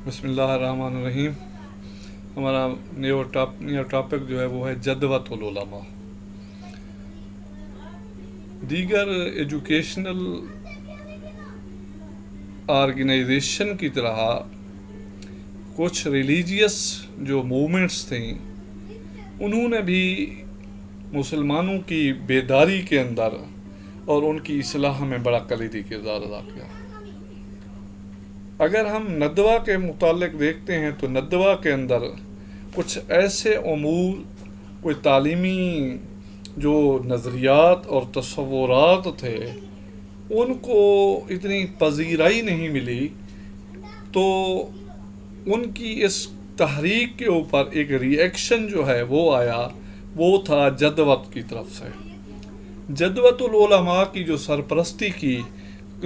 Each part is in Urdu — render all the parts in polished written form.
بسم اللہ الرحمن الرحیم. ہمارا نیو ٹاپک جو ہے وہ ہے جدوۃ العلماء. دیگر ایجوکیشنل آرگنائزیشن کی طرح کچھ ریلیجیس جو موومنٹس تھیں انہوں نے بھی مسلمانوں کی بیداری کے اندر اور ان کی اصلاح میں بڑا کلیدی کردار ادا کیا. اگر ہم ندوہ کے متعلق دیکھتے ہیں تو ندوہ کے اندر کچھ ایسے امور، کوئی تعلیمی جو نظریات اور تصورات تھے ان کو اتنی پذیرائی نہیں ملی، تو ان کی اس تحریک کے اوپر ایک ری ایکشن جو ہے وہ آیا، وہ تھا جدوت کی طرف سے. جدوۃ العلماء کی جو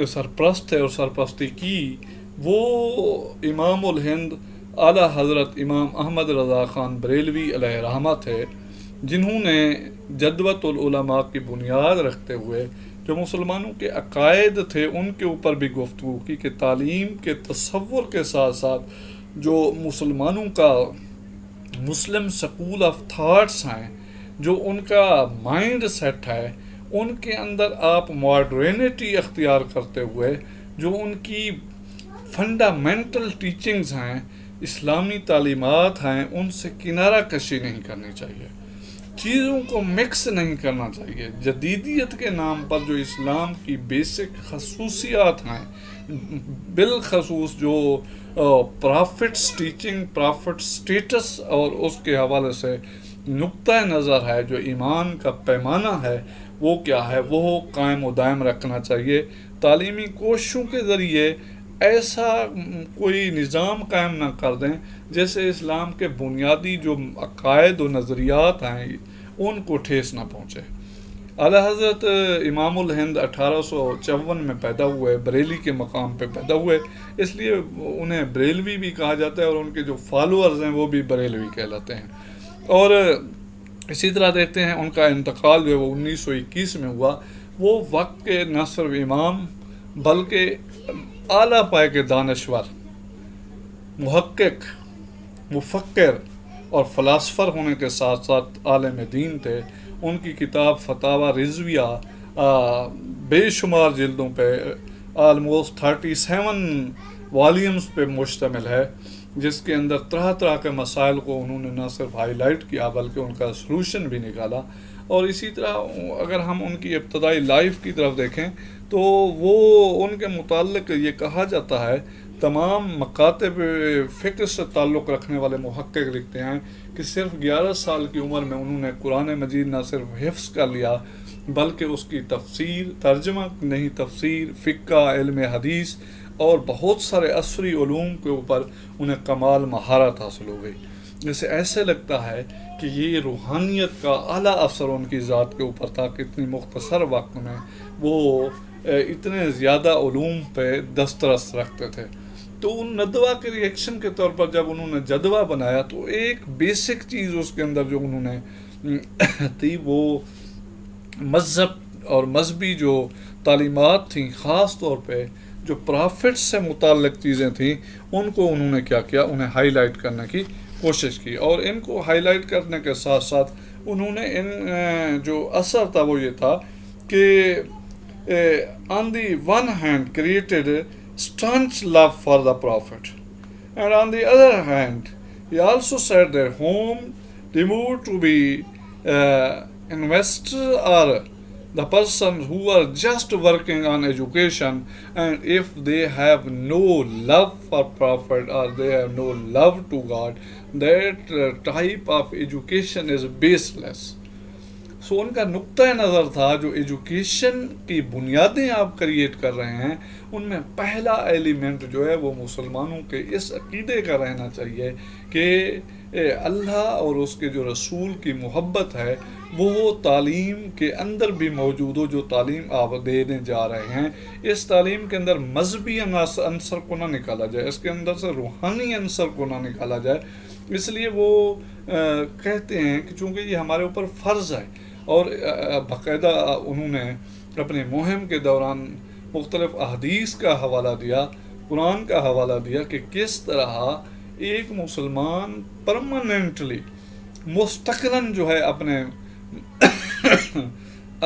سرپرست ہے اور سرپرستی کی وہ امام الہند اعلیٰ حضرت امام احمد رضا خان بریلوی علیہ رحمہ تھے، جنہوں نے جدوۃ العلماء کی بنیاد رکھتے ہوئے جو مسلمانوں کے عقائد تھے ان کے اوپر بھی گفتگو کی کہ تعلیم کے تصور کے ساتھ ساتھ جو مسلمانوں کا مسلم سکول آف تھاٹس ہیں، جو ان کا مائنڈ سیٹ ہے، ان کے اندر آپ ماڈرنٹی اختیار کرتے ہوئے جو ان کی فنڈامنٹل ٹیچنگز ہیں، اسلامی تعلیمات ہیں، ان سے کنارہ کشی نہیں کرنی چاہیے، چیزوں کو مکس نہیں کرنا چاہیے. جدیدیت کے نام پر جو اسلام کی بیسک خصوصیات ہیں، بالخصوص جو پرافٹس ٹیچنگ، پرافٹ سٹیٹس اور اس کے حوالے سے نقطہ نظر ہے، جو ایمان کا پیمانہ ہے وہ کیا ہے، وہ قائم و دائم رکھنا چاہیے. تعلیمی کوششوں کے ذریعے ایسا کوئی نظام قائم نہ کر دیں جیسے اسلام کے بنیادی جو عقائد و نظریات ہیں ان کو ٹھیس نہ پہنچے. اعلیٰ حضرت امام الہند 1854 میں پیدا ہوئے، بریلی کے مقام پہ پیدا ہوئے، اس لیے انہیں بریلوی بھی کہا جاتا ہے اور ان کے جو فالوورز ہیں وہ بھی بریلوی کہلاتے ہیں. اور اسی طرح دیکھتے ہیں ان کا انتقال جو ہے وہ 1921 میں ہوا. وہ وقت کے نہ صرف امام بلکہ اعلیٰ پائے کے دانشور، محقق، مفکر اور فلاسفر ہونے کے ساتھ ساتھ عالم دین تھے. ان کی کتاب فتاوی رضویہ بے شمار جلدوں پہ، آلموسٹ 37 والیومز پہ مشتمل ہے، جس کے اندر طرح طرح کے مسائل کو انہوں نے نہ صرف ہائی لائٹ کیا بلکہ ان کا سلوشن بھی نکالا. اور اسی طرح اگر ہم ان کی ابتدائی لائف کی طرف دیکھیں تو وہ ان کے متعلق یہ کہا جاتا ہے، تمام مکاتب فقہ سے تعلق رکھنے والے محقق لکھتے ہیں کہ صرف 11 سال کی عمر میں انہوں نے قرآن مجید نہ صرف حفظ کر لیا بلکہ اس کی تفسیر، ترجمہ نہیں تفسیر، فقہ، علم حدیث اور بہت سارے عصری علوم کے اوپر انہیں کمال مہارت حاصل ہو گئی. جیسے ایسے لگتا ہے کہ یہ روحانیت کا اعلیٰ اثر ان کی ذات کے اوپر تھا کہ اتنی مختصر وقت میں وہ اتنے زیادہ علوم پہ دسترس رکھتے تھے. تو ان ندوہ کے ریئیکشن کے طور پر جب انہوں نے جدوہ بنایا تو ایک بیسک چیز اس کے اندر جو انہوں نے تھی وہ مذہب اور مذہبی جو تعلیمات تھیں، خاص طور پہ جو پرافٹس سے متعلق چیزیں تھیں ان کو انہوں نے کیا کیا، انہیں ہائی لائٹ کرنے کی کوشش کی. اور ان کو ہائی لائٹ کرنے کے ساتھ ساتھ انہوں نے ان جو اثر تھا وہ یہ تھا کہ on the one hand created staunch love for the Prophet, and on the other hand he also said their home removed to be investor or the person who are just working on education, and if they have no love for Prophet or they have no love to God, that type of education is baseless. سو ان کا نقطہ نظر تھا جو ایجوکیشن کی بنیادیں آپ کریٹ کر رہے ہیں ان میں پہلا ایلیمنٹ جو ہے وہ مسلمانوں کے اس عقیدے کا رہنا چاہیے کہ اللہ اور اس کے جو رسول کی محبت ہے وہ تعلیم کے اندر بھی موجود ہو. جو تعلیم آپ دینے جا رہے ہیں اس تعلیم کے اندر مذہبی عنصر کو نہ نکالا جائے، اس کے اندر سے روحانی عنصر کو نہ نکالا جائے. اس لیے وہ کہتے ہیں کہ چونکہ یہ ہمارے اوپر فرض ہے، اور باقاعدہ انہوں نے اپنے مہم کے دوران مختلف احادیث کا حوالہ دیا قرآن کا حوالہ دیا کہ کس طرح ایک مسلمان پرماننٹلی مستقلاً جو ہے اپنے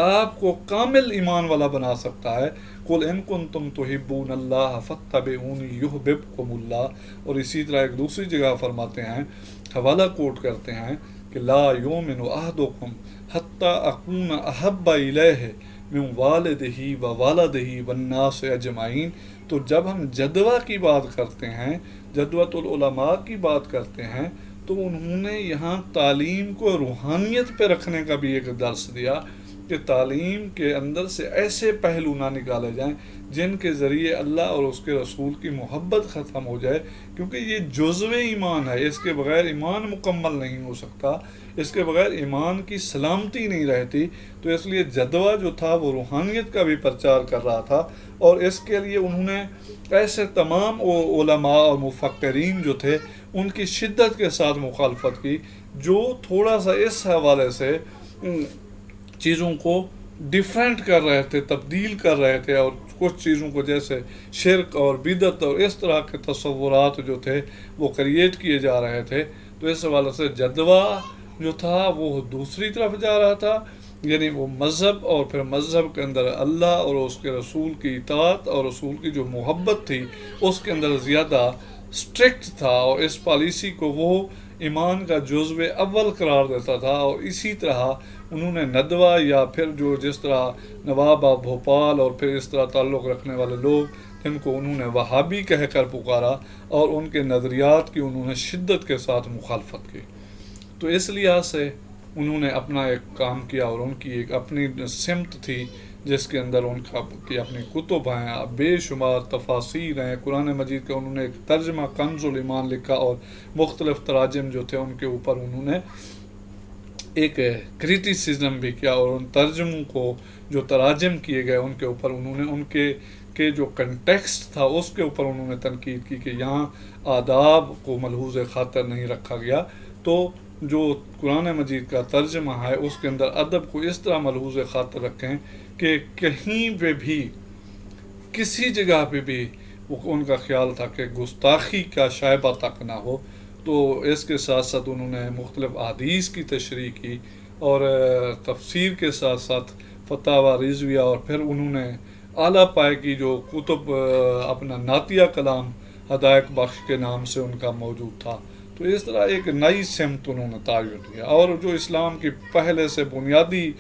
آپ کو کامل ایمان والا بنا سکتا ہے. قل ان کنتم تحبون اللہ فاتبعونی یحببکم اللہ. اور اسی طرح ایک دوسری جگہ فرماتے ہیں، حوالہ کوٹ کرتے ہیں کہ لا یؤمن احدکم حتی اکون احب الیہ من والدہ ووالدہ والناس اجمعین. تو جب ہم جدوہ کی بات کرتے ہیں، جدوۃ العلماء کی بات کرتے ہیں، تو انہوں نے یہاں تعلیم کو روحانیت پہ رکھنے کا بھی ایک درس دیا کہ تعلیم کے اندر سے ایسے پہلو نہ نکالے جائیں جن کے ذریعے اللہ اور اس کے رسول کی محبت ختم ہو جائے، کیونکہ یہ جزو ایمان ہے. اس کے بغیر ایمان مکمل نہیں ہو سکتا، اس کے بغیر ایمان کی سلامتی نہیں رہتی. تو اس لیے جدوہ جو تھا وہ روحانیت کا بھی پرچار کر رہا تھا، اور اس کے لیے انہوں نے ایسے تمام علماء اور مفکرین جو تھے ان کی شدت کے ساتھ مخالفت کی، جو تھوڑا سا اس حوالے سے چیزوں کو ڈیفرنٹ کر رہے تھے، تبدیل کر رہے تھے، اور کچھ چیزوں کو جیسے شرک اور بدعت اور اس طرح کے تصورات جو تھے وہ کریٹ کیے جا رہے تھے. تو اس حوالے سے جدوہ جو تھا وہ دوسری طرف جا رہا تھا، یعنی وہ مذہب، اور پھر مذہب کے اندر اللہ اور اس کے رسول کی اطاعت اور رسول کی جو محبت تھی اس کے اندر زیادہ اسٹرکٹ تھا، اور اس پالیسی کو وہ ایمان کا جزو اول قرار دیتا تھا. اور اسی طرح انہوں نے ندوہ، یا پھر جو جس طرح نواب بھوپال اور پھر اس طرح تعلق رکھنے والے لوگ جن کو انہوں نے وہابی کہہ کر پکارا، اور ان کے نظریات کی انہوں نے شدت کے ساتھ مخالفت کی. تو اس لحاظ سے انہوں نے اپنا ایک کام کیا، اور ان کی ایک اپنی سمت تھی جس کے اندر ان کی اپنی کتب ہیں، بے شمار تفاسیر ہیں. قرآن مجید کا انہوں نے ایک ترجمہ کنز الایمان لکھا، اور مختلف تراجم جو تھے ان کے اوپر انہوں نے ایک کریٹیسزم بھی کیا، اور ان ترجموں کو جو تراجم کیے گئے ان کے اوپر انہوں نے ان کے جو کنٹیکسٹ تھا اس کے اوپر انہوں نے تنقید کی کہ یہاں آداب کو ملحوظ خاطر نہیں رکھا گیا. تو جو قرآن مجید کا ترجمہ ہے اس کے اندر ادب کو اس طرح ملحوظ خاطر رکھیں کہ کہیں پہ بھی کسی جگہ پہ بھی ان کا خیال تھا کہ گستاخی کا شائبہ تک نہ ہو. تو اس کے ساتھ ساتھ انہوں نے مختلف احادیث کی تشریح کی، اور تفسیر کے ساتھ ساتھ فتاوی رضویہ، اور پھر انہوں نے اعلیٰ پائے کی جو کتب اپنا نعتیہ کلام ہدایت بخش کے نام سے ان کا موجود تھا. تو اس طرح ایک نئی سمت انہوں نے تعین کیا، اور جو اسلام کی پہلے سے بنیادی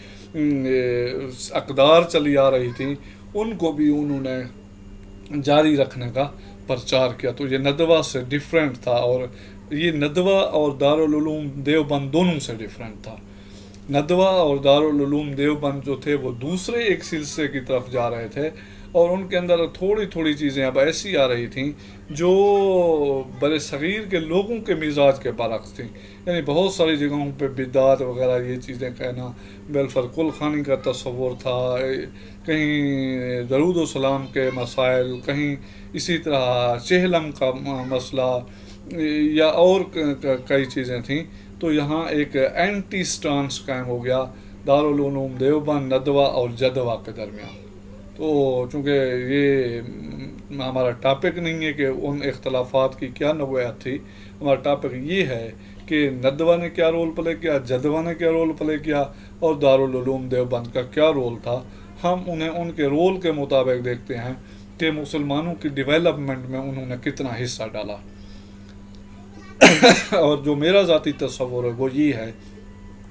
اقدار چلی آ رہی تھی ان کو بھی انہوں نے جاری رکھنے کا پرچار کیا. تو یہ ندوہ سے ڈیفرنٹ تھا، اور یہ ندوہ اور دارالعلوم دیوبند دونوں سے ڈیفرنٹ تھا. ندوہ اور دارالعلوم دیوبند جو تھے وہ دوسرے ایک سلسلے کی طرف جا رہے تھے، اور ان کے اندر تھوڑی تھوڑی چیزیں اب ایسی آ رہی تھیں جو بر صغیر کے لوگوں کے مزاج کے برعکس تھیں. یعنی بہت ساری جگہوں پہ بدعت وغیرہ یہ چیزیں کہنا، بالفرقل خانی کا تصور تھا، کہیں درود و سلام کے مسائل، کہیں اسی طرح چہلم کا مسئلہ، یا اور کئی چیزیں تھیں. تو یہاں ایک اینٹی سٹانس قائم ہو گیا دارالعلوم دیوبند ندوہ اور جدوہ کے درمیان. تو چونکہ یہ ہمارا ٹاپک نہیں ہے کہ ان اختلافات کی کیا نوعیت تھی، ہمارا ٹاپک یہ ہے کہ ندوہ نے کیا رول پلے کیا، جدوہ نے کیا رول پلے کیا، اور دارالعلوم دیوبند کا کیا رول تھا. ہم انہیں ان کے رول کے مطابق دیکھتے ہیں کہ مسلمانوں کی ڈیولپمنٹ میں انہوں نے کتنا حصہ ڈالا. اور جو میرا ذاتی تصور ہے وہ یہ ہے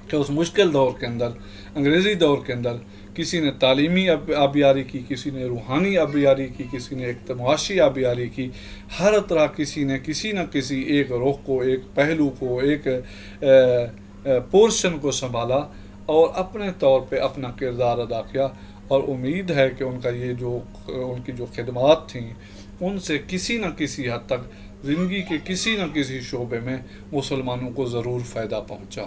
کہ اس مشکل دور کے اندر، انگریزی دور کے اندر، کسی نے تعلیمی آبیاری کی، کسی نے روحانی آبیاری کی، کسی نے ایک معاشی آبیاری کی، ہر طرح کسی نے کسی نہ کسی ایک رخ کو، ایک پہلو کو، ایک پورشن کو سنبھالا اور اپنے طور پہ اپنا کردار ادا کیا. اور امید ہے کہ ان کا یہ جو ان کی جو خدمات تھیں ان سے کسی نہ کسی حد تک زندگی کے کسی نہ کسی شعبے میں مسلمانوں کو ضرور فائدہ پہنچا.